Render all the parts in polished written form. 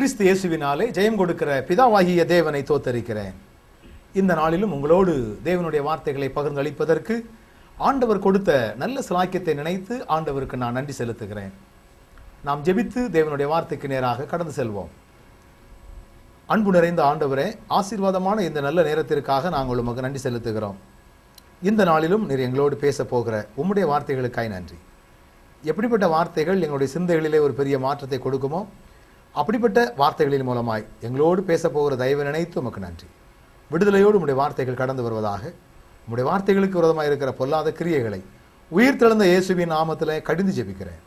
கிறிஸ்து இயேசுவினாலே ஜெயம் கொடுக்கிற பிதாவாகிய தேவனை தோத்தரிக்கிறேன். இந்த நாளிலும் உங்களோடு தேவனுடைய வார்த்தைகளை பகிர்ந்தளிப்பதற்கு ஆண்டவர் கொடுத்த நல்ல சிலாக்கியத்தை நினைத்து ஆண்டவருக்கு நான் நன்றி செலுத்துகிறேன். நாம் ஜெபித்து தேவனுடைய வார்த்தைக்கு நேராக கடந்து செல்வோம். அன்பு நிறைந்த ஆண்டவரே, ஆசீர்வாதமான இந்த நல்ல நேரத்திற்காக நாங்கள் உமக்கு நன்றி செலுத்துகிறோம். இந்த நாளிலும் நீர் எங்களோடு பேச போகிற உம்முடைய வார்த்தைகளுக்காய் நன்றி. எப்படிப்பட்ட வார்த்தைகள் எங்களுடைய சிந்தைகளிலே ஒரு பெரிய மாற்றத்தை கொடுக்குமோ அப்படிப்பட்ட வார்த்தைகளின் மூலமாய் எங்களோடு பேச போகிற தயவை நினைத்து உமக்கு நன்றி. விடுதலையோடு உம்முடைய வார்த்தைகள் கடந்து வருவதாக. உம்முடைய வார்த்தைகளுக்கு விரோதமாக இருக்கிற பொல்லாத கிரியைகளை உயிர் தெழுந்த இயேசுவின் நாமத்தில் கடிந்து ஜெபிக்கிறேன்.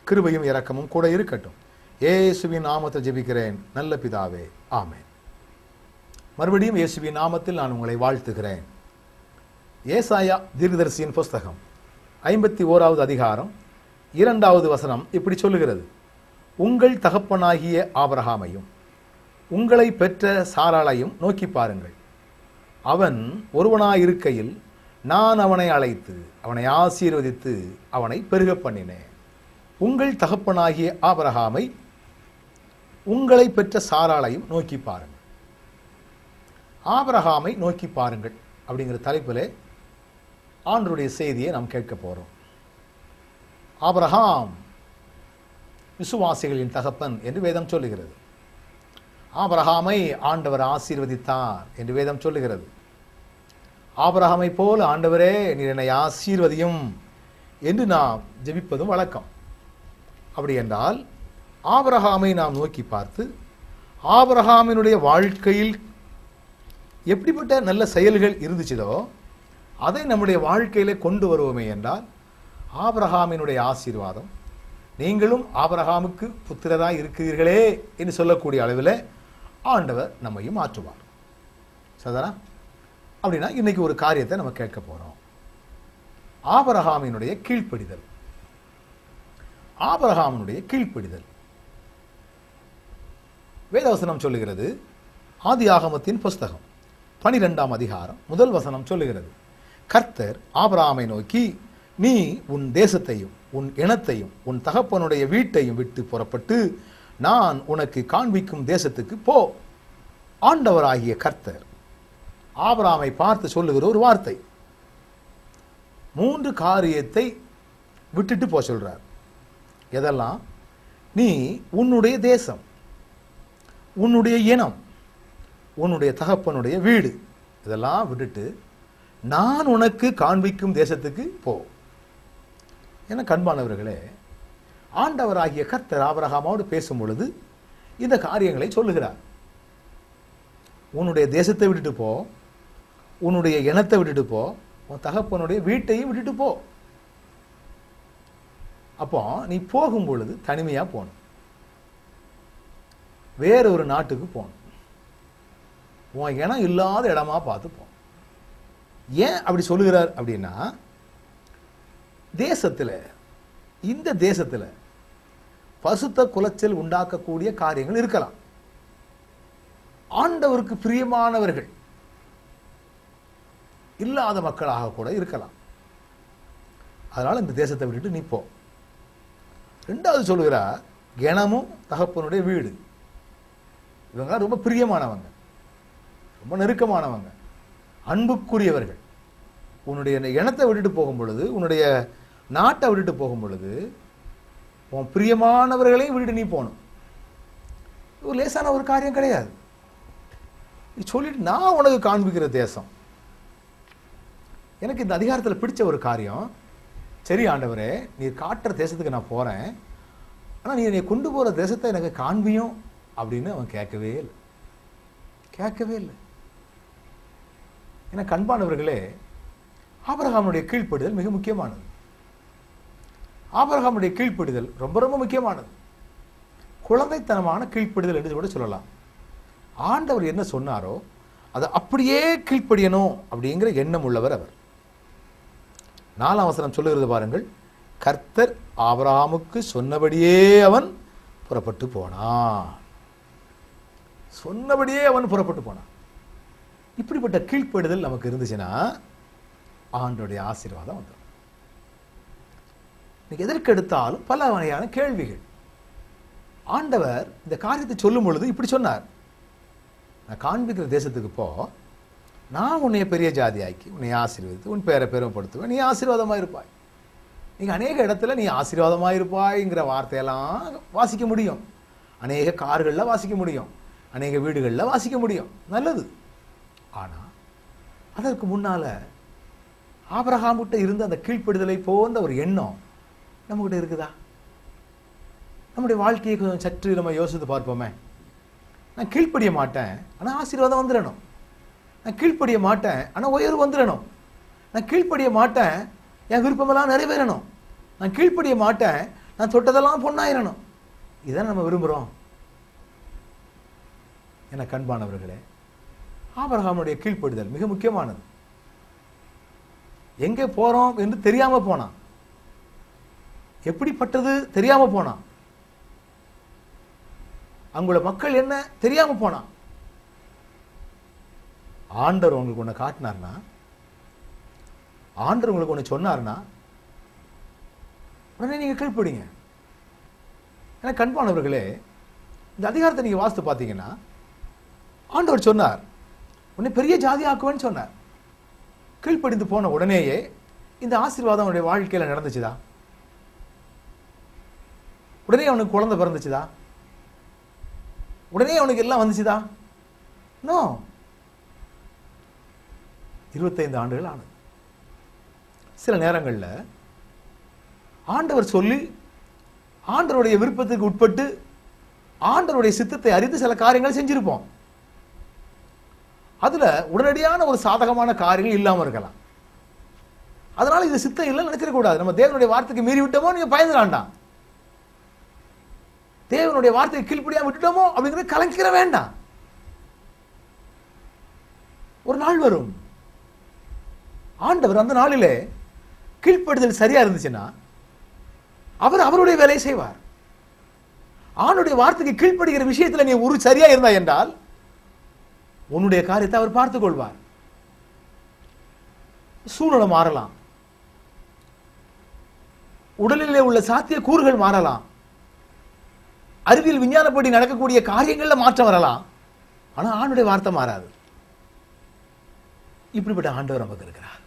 கிருபையும் இரக்கமும் கூட இருக்கட்டும். இயேசுவின் நாமத்தில் ஜெபிக்கிறேன் நல்ல பிதாவே, ஆமென். மறுபடியும் இயேசுவின் நாமத்தில் நான் உங்களை வாழ்த்துகிறேன். ஏசாயா தீர்க்கதரிசியின் புஸ்தகம் 51வது அதிகாரம் 2வது வசனம் இப்படி சொல்லுகிறது: உங்கள் தகப்பனாகிய ஆபிரகாமையும் உங்களை பெற்ற சாராளையும் நோக்கி பாருங்கள். அவன் ஒருவனாயிருக்கையில் நான் அவனை அழைத்து அவனை ஆசீர்வதித்து அவனை பெருக பண்ணினேன். உங்கள் தகப்பனாகிய ஆபிரகாமை உங்களை பெற்ற சாராளையும் நோக்கி பாருங்கள். ஆபிரகாமை நோக்கி பாருங்கள் அப்படிங்கிற தலைப்பிலே ஆண்டவருடைய செய்தியை நாம் கேட்க போகிறோம். ஆபிரகாம் விசுவாசிகளின் தகப்பன் என்று வேதம் சொல்லுகிறது. ஆபிரகாமை ஆண்டவர் ஆசீர்வதித்தார் என்று வேதம் சொல்லுகிறது. ஆபிரகாமை போல ஆண்டவரே நீர் என்னை ஆசீர்வதியும் என்று நாம் ஜெபிப்பதும் வழக்கம். அப்படி என்றால் ஆபிரகாமை நாம் நோக்கி பார்த்து ஆபிரகாமினுடைய வாழ்க்கையில் எப்படிப்பட்ட நல்ல செயல்கள் இருந்துச்சதோ அதை நம்முடைய வாழ்க்கையிலே கொண்டு வருவோமே என்றால் ஆபிரகாமினுடைய ஆசீர்வாதம், நீங்களும் ஆபிரகாமுக்கு புத்திரராய் இருக்கிறீர்களே என்று சொல்லக்கூடிய அளவில் ஆண்டவர் நம்மையும் மாற்றுவார். சரிதானா? அப்படின்னா இன்னைக்கு ஒரு காரியத்தை நம்ம கேட்க போறோம். ஆபிரகாமினுடைய கீழ்ப்படிதல். ஆபிரகாமினுடைய கீழ்ப்படிதல் வேதவசனம் சொல்லுகிறது. ஆதியாகமத்தின் புஸ்தகம் 12ஆம் அதிகாரம் 1 வசனம் சொல்லுகிறது: கர்த்தர் ஆபிரகாமை நோக்கி, நீ உன் தேசத்தையும் உன் இனத்தையும் உன் தகப்பனுடைய வீட்டையும் விட்டு புறப்பட்டு நான் உனக்கு காண்பிக்கும் தேசத்துக்கு போ. ஆண்டவராகிய கர்த்தர் ஆபிரகாமை பார்த்து சொல்லுகிற ஒரு வார்த்தை. 3 காரியத்தை விட்டுட்டு போ சொல்றார். எதெல்லாம்? நீ உன்னுடைய தேசம், உன்னுடைய இனம், உன்னுடைய தகப்பனுடைய வீடு, இதெல்லாம் விட்டுட்டு நான் உனக்கு காண்பிக்கும் தேசத்துக்கு போ. என கண்பானவர்களே, ஆண்டவராகிய கர்த்தர் ஆபிரகாமோடு பேசும் பொழுது இந்த காரியங்களை சொல்லுகிறார். உன்னுடைய தேசத்தை விட்டுட்டு போ, உன்னுடைய இனத்தை விட்டுட்டு போ, உன் தகப்பனுடைய வீட்டையும் விட்டுட்டு போ. அப்போ நீ போகும் பொழுது தனிமையா போகணும், வேற ஒரு நாட்டுக்கு போகணும், உன் இனம் இல்லாத இடமா பார்த்து போ. ஏன் அப்படி சொல்லுகிறார் அப்படின்னா, தேசத்தில், இந்த தேசத்தில் பசுத்த குலைச்சல் உண்டாக்கக்கூடிய காரியங்கள் இருக்கலாம். ஆண்டவருக்கு பிரியமானவர்கள் இல்லாத மக்களாக கூட இருக்கலாம். அதனால இந்த தேசத்தை விட்டுட்டு நீ போ. 2வது சொல்லுகிறார், இனமும் தகப்பனுடைய வீடு. இவங்க ரொம்ப பிரியமானவங்க, ரொம்ப நெருக்கமானவங்க, அன்புக்குரியவர்கள். உன்னுடைய இனத்தை விட்டுட்டு போகும் பொழுது, உன்னுடைய நாட்டை விட்டுட்டு போகும் பொழுது உன் பிரியமானவர்களையும் விட்டுட்டு நீ போகணும். இது லேசான ஒரு காரியம் கிடையாது. நீ சொல்லிட்டு நான் உனக்கு காண்பிக்கிற தேசம். எனக்கு இந்த அதிகாரத்தில் பிடிச்ச ஒரு காரியம், சரி ஆண்டவரே நீர் காட்டுற தேசத்துக்கு நான் போகிறேன், ஆனால் நீ என்னை கொண்டு போகிற தேசத்தை எனக்கு காண்பியும் அப்படின்னு அவன் கேட்கவே இல்லை. கேட்கவே இல்லை. என கண்பானவர்களே, ஆபிரகாமுடைய கீழ்ப்படிதல் மிக முக்கியமானது. ஆபிரகாமுடைய கீழ்ப்படிதல் ரொம்ப ரொம்ப முக்கியமானது. குழந்தைத்தனமான கீழ்ப்படிதல் என்று கூட சொல்லலாம். ஆண்டவர் என்ன சொன்னாரோ அதை அப்படியே கீழ்ப்படியணும் அப்படிங்கிற எண்ணம் உள்ளவர் அவர். 4ஆம் வசனம் சொல்லுகிறது பாருங்கள்: கர்த்தர் ஆபிரகாமுக்கு சொன்னபடியே அவன் புறப்பட்டு போனான். சொன்னபடியே அவன் புறப்பட்டு போனான். இப்படிப்பட்ட கீழ்ப்படுதல் நமக்கு இருந்துச்சுன்னா ஆண்டோடைய ஆசீர்வாதம் வந்துடும். எதற்கு எடுத்தாலும் பல வகையான கேள்விகள். ஆண்டவர் இந்த காரியத்தை சொல்லும் பொழுது இப்படி சொன்னார், நான் காண்பிக்கிற தேசத்துக்கு போ, நான் உன்னைய பெரிய ஜாதி ஆக்கி உன்னை ஆசீர்வதித்து உன் பேரை பெருமைப்படுத்துவேன், நீ ஆசீர்வாதமாக இருப்பாய். நீங்கள் அநேக இடத்துல நீ ஆசீர்வாதமாக இருப்பாய்ங்கிற வார்த்தையெல்லாம் வாசிக்க முடியும், அநேக கார்களில் வாசிக்க முடியும், அநேக வீடுகளில் வாசிக்க முடியும், நல்லது. ஆனால் அதற்கு முன்னால் ஆபிரகாம்கிட்ட இருந்த அந்த கீழ்ப்படுதலை போன்ற ஒரு எண்ணம் நம்மகிட்ட இருக்குதா? நம்முடைய வாழ்க்கையை கொஞ்சம் சற்று நம்ம யோசித்து பார்ப்போமே. நான் கீழ்ப்படிய மாட்டேன், ஆனால் ஆசீர்வாதம் வந்துடணும். நான் கீழ்ப்படிய மாட்டேன், ஆனால் உயர்வு வந்துடணும். நான் கீழ்ப்படிய மாட்டேன், என் விருப்பமெல்லாம் நிறைவேறணும். நான் கீழ்ப்படிய மாட்டேன், நான் தொட்டதெல்லாம் பொண்ணாயிரணும். இதான் நம்ம விரும்புகிறோம். என கண்பானவர்களே, ஆபிரகாமுடைய கீழ்ப்படிதல் மிக முக்கியமானது. எங்கே போறோம் என்று தெரியாம போனான், எப்படிப்பட்டது தெரியாம போனான், அங்குள்ள மக்கள் என்ன தெரியாம போனான். ஆண்டவர் உங்களுக்கு ஒன்று காட்டினார்னா, ஆண்டவர் உங்களுக்கு ஒன்று சொன்னார்னா உடனே நீங்க கீழ்ப்படிங்க. ஏன்னா கண்பானவர்களே, இந்த அதிகாரத்தை நீங்க வாசித்து பார்த்தீங்கன்னா, ஆண்டவர் சொன்னார் உன்னை பெரிய ஜாதி ஆக்குவேன்னு சொன்னார். கீழ்ப்படிந்து போன உடனேயே இந்த ஆசீர்வாதம் அவனுடைய வாழ்க்கையில நடந்துச்சுதா? உடனே அவனுக்கு குழந்தை பிறந்துச்சுதா? உடனே அவனுக்கு எல்லாம் வந்துச்சுதா? நோ. 25 ஆண்டுகள் ஆனது. சில நேரங்களில் ஆண்டவர் சொல்லி ஆண்டவருடைய விருப்பத்துக்கு உட்பட்டு ஆண்டவருடைய சித்தத்தை அறிந்து சில காரியங்கள் செஞ்சிருப்போம். அதுல உடனடியான ஒரு சாதகமான காரியங்கள் இல்லாம இருக்கலாம். அதனால இது சித்தம் இல்லைன்னு நினைச்சிடக்கூடாது. நம்ம தேவனுடைய வார்த்தைக்கு மீறி விட்டோமோ நீங்க பயந்துடாண்டாம், தேவனுடைய வார்த்தையை கீழ்ப்படியாம விட்டுட்டோமோ அப்படிங்கிறது கலங்கிற வேண்டாம். ஒரு நாள் வரும், ஆண்டவர் அந்த நாளிலே கீழ்ப்படுதல் சரியா இருந்துச்சுன்னா அவர் அவருடைய வேலையை செய்வார். ஆண்டுடைய வார்த்தைக்கு கீழ்ப்படுகிற விஷயத்துல நீ ஒரு சரியா இருந்தா என்றால் உன்னுடைய காரியத்தை அவர் பார்த்துக் கொள்வார். சூழ்நிலை மாறலாம், உடலிலே உள்ள சாத்திய கூறுகள் மாறலாம், அறிவியல் விஞ்ஞானப்படி நடக்கக்கூடிய காரியங்கள்ல மாற்றம் வரலாம். ஆனா ஆண்டுடைய வார்த்தை மாறாது. இப்படிப்பட்ட ஆண்டவர் நமக்கு இருக்கிறார்.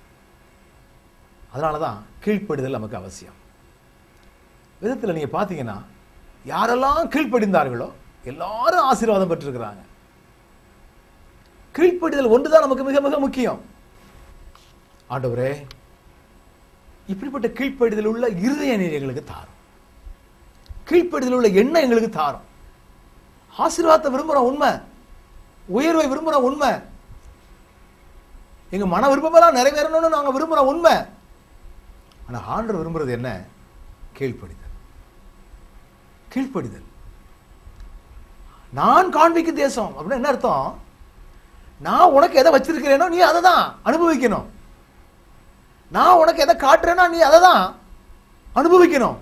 அதனாலதான் கீழ்ப்படிதல் நமக்கு அவசியம். விதத்துல நீங்க பாத்தீங்கன்னா, யாரெல்லாம் கீழ்ப்படிந்தார்களோ எல்லாரும் ஆசீர்வாதம் பெற்றிருக்கிறாங்க. கீழ்ப்படிதல் ஒன்றுதான் நமக்கு மிக மிக முக்கியம். ஆண்டவரே, இப்படிப்பட்ட கீழ்ப்படிதல் உள்ள இருதய எங்களுக்கு தாரும், கீழ்ப்படிதல் உள்ள எண்ணம் எங்களுக்கு தாரும். ஆசீர்வாதத்தை விரும்புறோம் உண்மை, உயர்வை விரும்புறோம் உண்மை, எங்க மன விருப்பமெல்லாம் நிறைவேறணும்னு நாங்க விரும்புறோம் உண்மை. ஆனா ஆண்டவர் விரும்புறது என்ன? கீழ்ப்படிதல். கீழ்ப்படிதல். நான் காண்பிக்கும் தேசம் அப்படின்னு என்ன அர்த்தம்? நான் உனக்கு எதை வச்சிருக்கிறேனோ நீ அதை தான் அனுபவிக்கணும். நான் உனக்கு எதை காட்டுறேனோ நீ அதை தான் அனுபவிக்கணும்.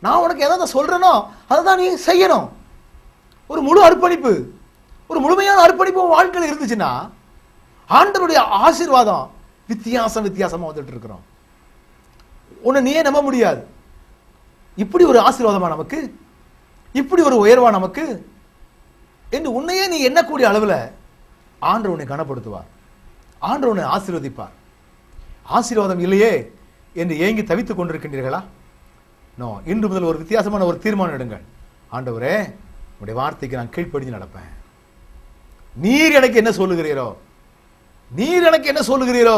நான் உனக்கு எதை சொல்றேனோ அதை தான் நீ செய்யணும். ஒரு முழு அர்ப்பணிப்பு, ஒரு முழுமையான அர்ப்பணிப்பு வாழ்க்கையில் இருந்துச்சுன்னா ஆண்டவருடைய ஆசீர்வாதம் வித்தியாசமா வந்துட்டு இருக்கிறோம். உன்னை நீயே நம்ப முடியாது. இப்படி ஒரு ஆசீர்வாதமா நமக்கு, இப்படி ஒரு உயர்வா நமக்கு என்று உன்னையே நீ எண்ணக்கூடிய அளவில் ஆண்டவர் உன்னை கனப்படுத்துவார், ஆண்டவர் உன்னை ஆசீர்வதிப்பார். ஆசீர்வாதம் இல்லையே என்று ஏங்கி தவித்துக் கொண்டிருக்கின்றீர்களா? நோ. இன்று முதல் ஒரு வித்தியாசமான ஒரு தீர்மானம் எடுங்கள். ஆண்டவரே, உடைய வார்த்தைக்கு நான் கீழ்ப்படிஞ்சு நடப்பேன். நீர் எனக்கு என்ன சொல்லுகிறீரோ, நீர் எனக்கு என்ன சொல்லுகிறீரோ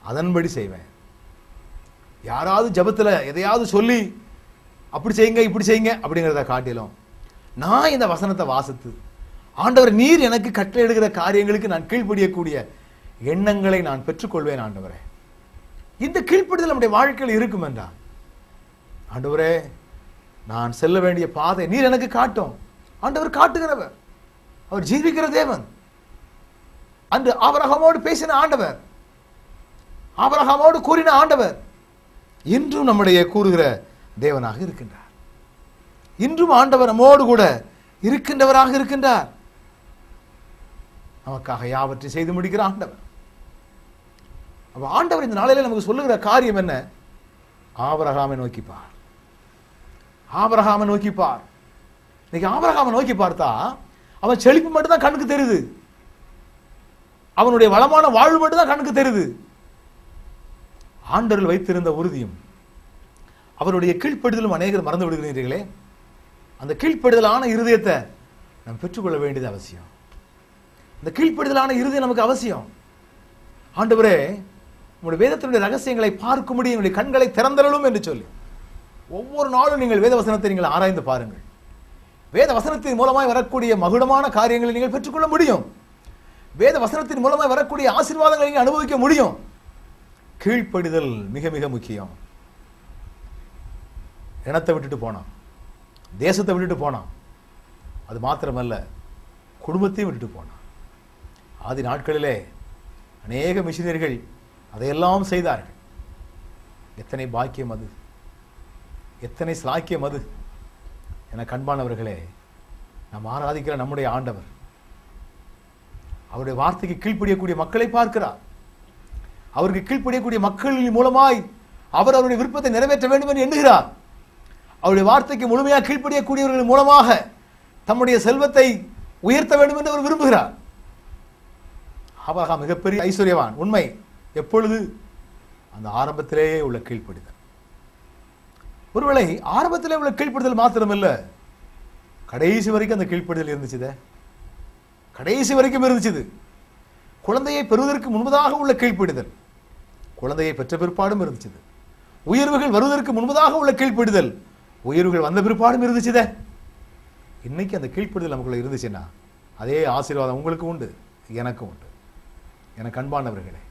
அதன்படி செய்வேன். யாராவது ஜபத்துல எதையாவது சொல்லி அப்படி செய்யுங்க இப்படி செய்யுங்க அப்படிங்கிறத காட்டிலும் நான் இந்த வசனத்தை வாசித்து ஆண்டவர் நீர் எனக்கு கட்டளையிடுகிற காரியங்களுக்கு நான் கீழ்ப்படியக்கூடிய எண்ணங்களை நான் பெற்றுக்கொள்வேன். ஆண்டவரே, இந்த கீழ்ப்படிதல் நம்முடைய வாழ்க்கையில் இருக்கும் என்றால், ஆண்டவரே, நான் செல்ல வேண்டிய பாதை நீர் எனக்கு காட்டும். ஆண்டவர் காட்டுகிறவர், அவர் ஜீவிக்கிற தேவன். அன்று ஆபிரகாமோடு பேசின ஆண்டவர், ஆபிரகாமோடு கூறின ஆண்டவர் இன்றும் நம்முடைய கூறுகிற தேவனாக இருக்கின்றார். இன்றும் ஆண்டவர் நம்மோடு கூட இருக்கின்றவராக இருக்கின்றார். நமக்காக யாவற்றை செய்து முடிக்கிற ஆண்டவர். அப்ப ஆண்டவர் இந்த நாளிலே நமக்கு சொல்லுகிற காரியம் என்ன? ஆபிரகாமை நோக்கிப்பார், ஆபிரகாமை நோக்கிப்பார். இன்னைக்கு ஆபிரகாமை நோக்கி பார்த்தா அவன் செழிப்பு மட்டும்தான் கண்ணுக்கு தெரியுது, அவனுடைய வளமான வாழ்வு மட்டும்தான் கண்ணுக்கு தெரியுது. ஆண்டவர்கள் வைத்திருந்த உறுதியும் அவருடைய கீழ்ப்படுதலும் அநேகர் மறந்து விடுகிறீர்களே. அந்த கீழ்ப்படுதலான இருதயத்தை நாம் பெற்றுக்கொள்ள வேண்டியது அவசியம். இந்த கீழ்ப்படுதலான இருதயம் நமக்கு அவசியம். ஆண்டவரே, உங்களுடைய வேதத்தினுடைய ரகசியங்களை பார்க்கும்படி என்னுடைய கண்களை திறந்தரலும் என்று சொல்லி ஒவ்வொரு நாளும் நீங்கள் வேத வசனத்தை நீங்கள் ஆராய்ந்து பாருங்கள். வேத வசனத்தின் மூலமாய் வரக்கூடிய மகுடமான காரியங்களை நீங்கள் பெற்றுக்கொள்ள முடியும். வேத வசனத்தின் மூலமாய் வரக்கூடிய ஆசீர்வாதங்களை நீங்கள் அனுபவிக்க முடியும். கீழ்ப்படிதல் மிக மிக முக்கியம். இனத்தை விட்டுட்டு போனான், தேசத்தை விட்டுட்டு போனான், அது மாத்திரமல்ல குடும்பத்தையும் விட்டுட்டு போனான். ஆதி நாட்களிலே அநேக மிஷினரிகள் அதையெல்லாம் செய்தார்கள். எத்தனை பாக்கியம் அது, எத்தனை ஸ்லாக்கியம் அது என கண்பானவர்களே, நாம் ஆராதிக்கிற நம்முடைய ஆண்டவர் அவருடைய வார்த்தைக்கு கீழ்ப்படியக்கூடிய மக்களை பார்க்கிறார். அவருக்கு கீழ்ப்படியக்கூடிய மக்களின் மூலமாய் அவர் அவருடைய விருப்பத்தை நிறைவேற்ற வேண்டும் என்று எண்ணுகிறார். அவருடைய வார்த்தைக்கு முழுமையாக கீழ்ப்படியக்கூடியவர்கள் மூலமாக தம்முடைய செல்வத்தை உயர்த்த வேண்டும் என்று அவர் விரும்புகிறார். ஆபிரகாம் மிகப்பெரிய ஐஸ்வர்யவான், உண்மை. எப்பொழுது? அந்த ஆரம்பத்திலேயே உள்ள கீழ்ப்படிதல். ஒருவேளை ஆரம்பத்திலே உள்ள கீழ்ப்படிதல் மாத்திரமல்ல, கடைசி வரைக்கும் அந்த கீழ்ப்படிதல் இருந்துச்சு. கடைசி வரைக்கும் இருந்துச்சு. குழந்தையை பெறுவதற்கு முன்பதாக உள்ள கீழ்ப்படிதல், குழந்தையை பெற்ற பிற்பாடும் இருந்துச்சு. உயர்வுகள் வருவதற்கு முன்பதாக உள்ள கீழ்ப்படிதல், உயர்வுகள் வந்த பிற்பாடும் இருந்துச்சு. இன்னைக்கு அந்த கீழ்ப்படிதல் நமக்குள்ள இருந்துச்சுன்னா அதே ஆசீர்வாதம் உங்களுக்கு உண்டு, எனக்கும் உண்டு. எனக்கு அன்பானவர்களே,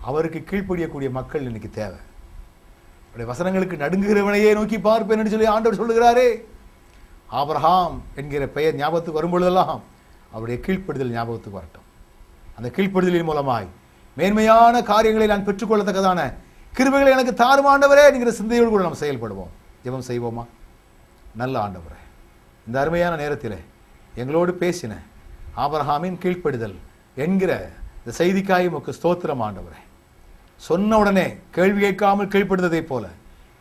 அவருக்கு கீழ்ப்படியக்கூடிய மக்கள் இன்னைக்கு தேவை. அவருடைய வசனங்களுக்கு நடுங்குகிறவனையே நோக்கி பார்ப்பேன் என்று சொல்லி ஆண்டவர் சொல்லுகிறாரே. ஆபிரகாம் என்கிற பெயர் ஞாபகத்துக்கு வரும்பொழுதெல்லாம் அவருடைய கீழ்ப்படிதல் ஞாபகத்துக்கு வரட்டும். அந்த கீழ்ப்படிதலின் மூலமாய் மேன்மையான காரியங்களை நான் பெற்றுக்கொள்ளத்தக்கதான கிருபைகளை எனக்கு தாரும் ஆண்டவரே என்கிற சிந்தையோடு கூட நாம் செயல்படுவோம். ஜெபம் செய்வோமா? நல்ல ஆண்டவரே, இந்த அருமையான நேரத்தில் எங்களோடு பேசின ஆபிரகாமின் கீழ்ப்படிதல் என்கிற இந்த செய்திக்காய் உமக்கு ஸ்தோத்திரம் ஆண்டவரே. சொன்ன உடனே கேள்வி கேட்காமல் கீழ்ப்படுத்ததை போல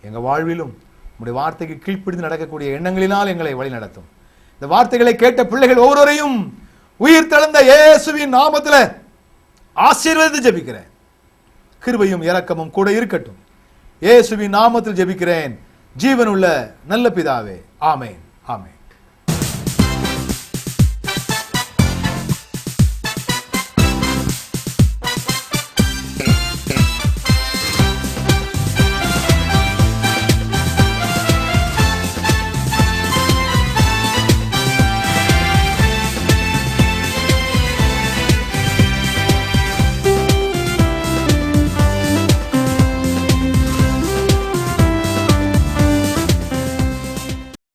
எங்கள் வாழ்விலும் உங்களுடைய வார்த்தைக்கு கீழ்ப்பிடித்து நடக்கக்கூடிய எண்ணங்களினால் எங்களை வழி நடத்தும். இந்த வார்த்தைகளை கேட்ட பிள்ளைகள் ஒவ்வொருவரையும் உயிர் தெழுந்த இயேசுவின் நாமத்தில் ஆசீர்வதித்து ஜெபிக்கிறேன். கிருபையும் இரக்கமும் கூட இருக்கட்டும். இயேசுவின் நாமத்தில் ஜெபிக்கிறேன் ஜீவனுள்ள நல்ல பிதாவே. ஆமென், ஆமென்.